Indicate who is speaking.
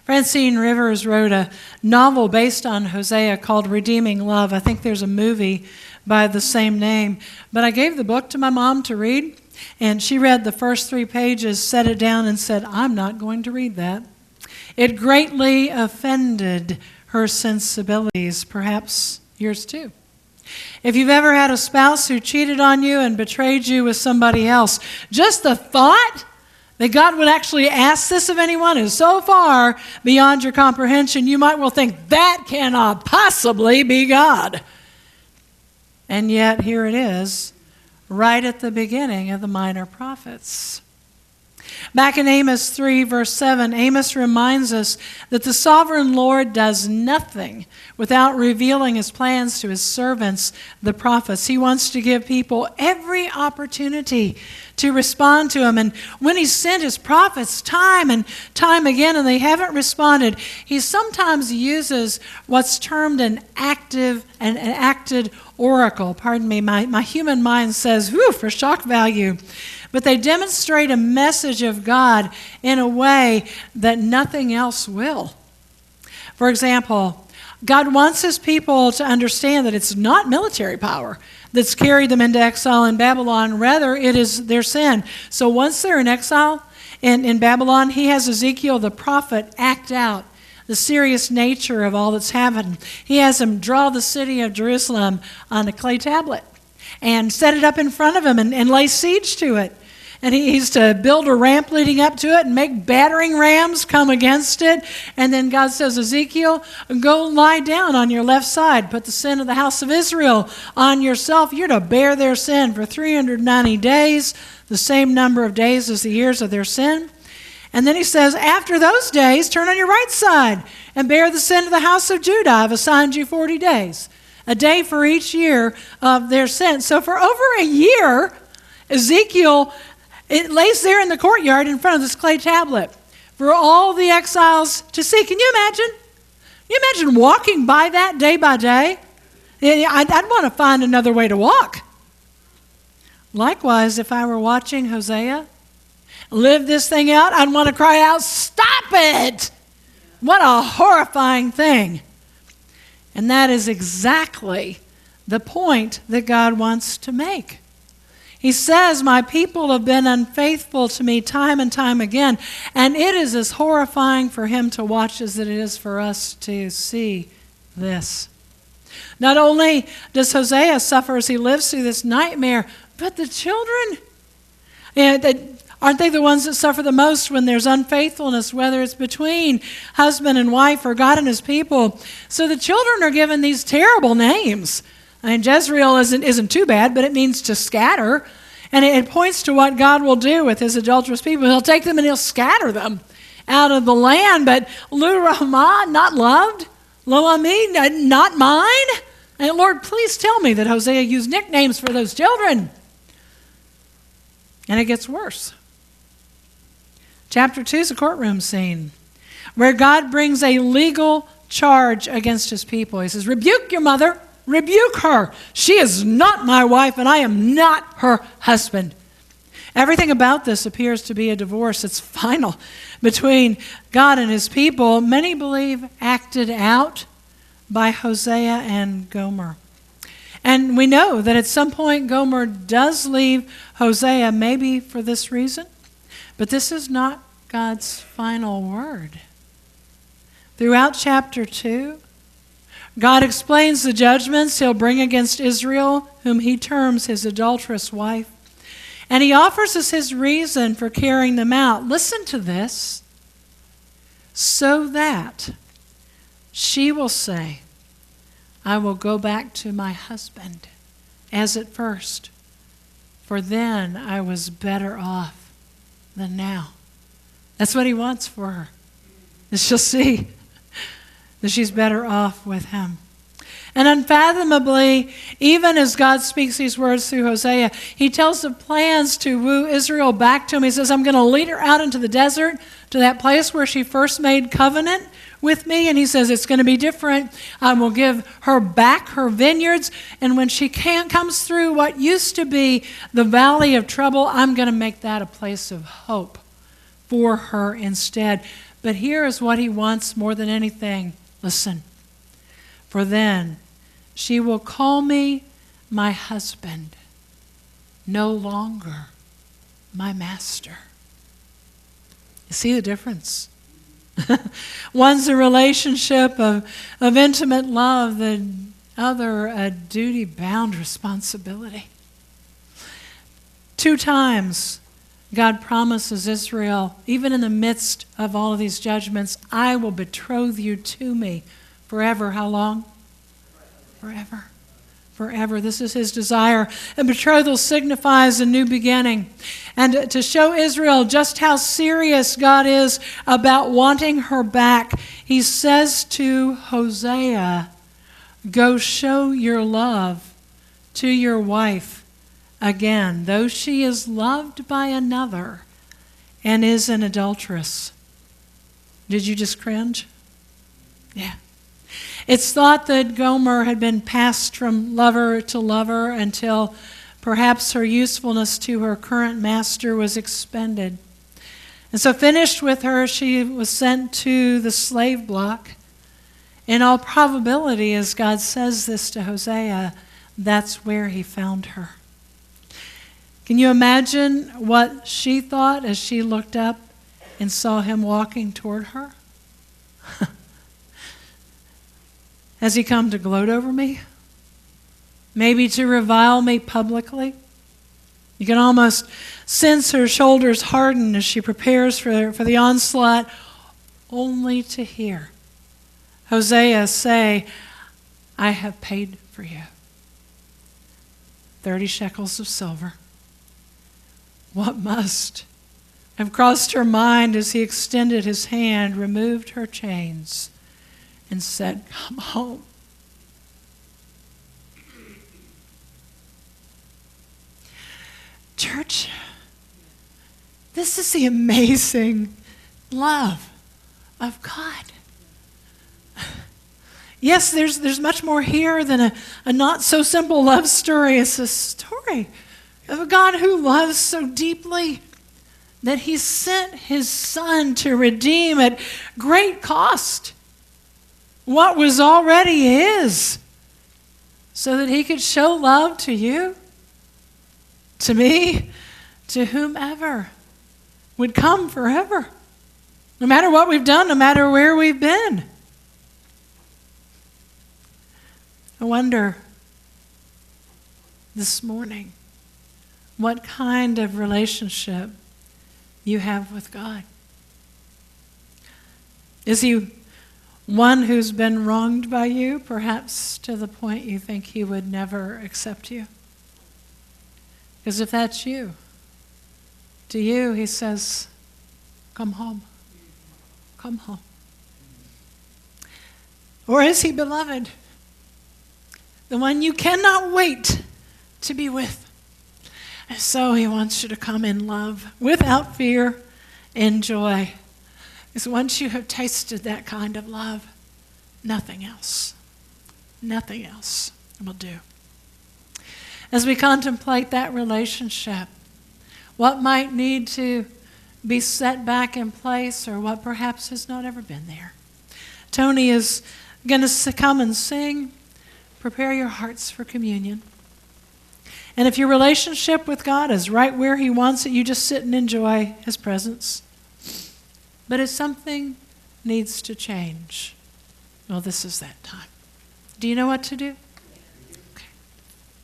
Speaker 1: Francine Rivers wrote a novel based on Hosea called Redeeming Love. I think there's a movie by the same name. But I gave the book to my mom to read, and she read the first 3 pages, set it down, and said, I'm not going to read that. It greatly offended her sensibilities, perhaps yours too. If you've ever had a spouse who cheated on you and betrayed you with somebody else, just the thought that God would actually ask this of anyone is so far beyond your comprehension, you might well think, that cannot possibly be God. And yet, here it is, right at the beginning of the Minor Prophets. Back in Amos 3, verse 7, Amos reminds us that the sovereign Lord does nothing without revealing his plans to his servants, the prophets. He wants to give people every opportunity to respond to him. And when he sent his prophets time and time again and they haven't responded, he sometimes uses what's termed an acted oracle. Pardon me, my human mind says, whew, for shock value. But they demonstrate a message of God in a way that nothing else will. For example, God wants his people to understand that it's not military power that's carried them into exile in Babylon. Rather, it is their sin. So once they're in exile in Babylon, he has Ezekiel the prophet act out the serious nature of all that's happened. He has him draw the city of Jerusalem on a clay tablet and set it up in front of him and lay siege to it. And he's to build a ramp leading up to it and make battering rams come against it. And then God says, Ezekiel, go lie down on your left side. Put the sin of the house of Israel on yourself. You're to bear their sin for 390 days, the same number of days as the years of their sin. And then he says, after those days, turn on your right side and bear the sin of the house of Judah. I've assigned you 40 days, a day for each year of their sin. So for over a year, Ezekiel, it lays there in the courtyard in front of this clay tablet for all the exiles to see. Can you imagine? Can you imagine walking by that day by day? I'd want to find another way to walk. Likewise, if I were watching Hosea live this thing out, I'd want to cry out, stop it! What a horrifying thing. And that is exactly the point that God wants to make. He says, my people have been unfaithful to me time and time again, and it is as horrifying for him to watch as it is for us to see this. Not only does Hosea suffer as he lives through this nightmare, but the children, aren't they the ones that suffer the most when there's unfaithfulness, whether it's between husband and wife or God and his people? So the children are given these terrible names. And Jezreel isn't too bad, but it means to scatter. And it points to what God will do with his adulterous people. He'll take them and he'll scatter them out of the land. But Lu Rahmah, not loved. Lo Ami, not mine. And Lord, please tell me that Hosea used nicknames for those children. And it gets worse. Chapter 2 is a courtroom scene where God brings a legal charge against his people. He says, rebuke your mother. Rebuke her. She is not my wife, and I am not her husband. Everything about this appears to be a divorce. It's final between God and his people. Many believe acted out by Hosea and Gomer. And we know that at some point Gomer does leave Hosea, maybe for this reason. But this is not God's final word. Throughout chapter 2, God explains the judgments he'll bring against Israel, whom he terms his adulterous wife. And he offers us his reason for carrying them out. Listen to this. So that she will say, I will go back to my husband as at first, for then I was better off than now. That's what he wants for her. And she'll see that she's better off with him. And unfathomably, even as God speaks these words through Hosea, he tells the plans to woo Israel back to him. He says, I'm going to lead her out into the desert, to that place where she first made covenant with me. And he says, it's going to be different. I will give her back her vineyards. And when she comes through what used to be the valley of trouble, I'm going to make that a place of hope for her instead. But here is what he wants more than anything. Listen. For then she will call me my husband, no longer my master. You see the difference? One's a relationship of intimate love, the other a duty-bound responsibility. 2 times God promises Israel, even in the midst of all of these judgments, I will betroth you to me forever. How long? Forever. Forever. This is his desire. And betrothal signifies a new beginning. And to show Israel just how serious God is about wanting her back, he says to Hosea, go show your love to your wife again, though she is loved by another and is an adulteress. Did you just cringe? Yeah. It's thought that Gomer had been passed from lover to lover until perhaps her usefulness to her current master was expended. And so finished with her, she was sent to the slave block. In all probability, as God says this to Hosea, that's where he found her. Can you imagine what she thought as she looked up and saw him walking toward her? Has he come to gloat over me? Maybe to revile me publicly? You can almost sense her shoulders harden as she prepares for the onslaught, only to hear Hosea say, I have paid for you 30 shekels of silver. What must have crossed her mind as he extended his hand, removed her chains, and said, come home. Church, this is the amazing love of God. Yes, there's much more here than a not so simple love story. It's a story of a God who loves so deeply that he sent his son to redeem at great cost what was already his, so that he could show love to you, to me, to whomever would come forever, no matter what we've done, no matter where we've been. I wonder this morning what kind of relationship you have with God. Is he one who's been wronged by you, perhaps to the point you think he would never accept you? Because if that's you, to you he says, come home. Come home. Or is he, beloved, the one you cannot wait to be with? And so he wants you to come in love, without fear and joy. Because once you have tasted that kind of love, nothing else will do. As we contemplate that relationship, what might need to be set back in place, or what perhaps has not ever been there? Tony is going to come and sing. Prepare your hearts for communion. And if your relationship with God is right where he wants it, you just sit and enjoy his presence. But if something needs to change, well, this is that time. Do you know what to do?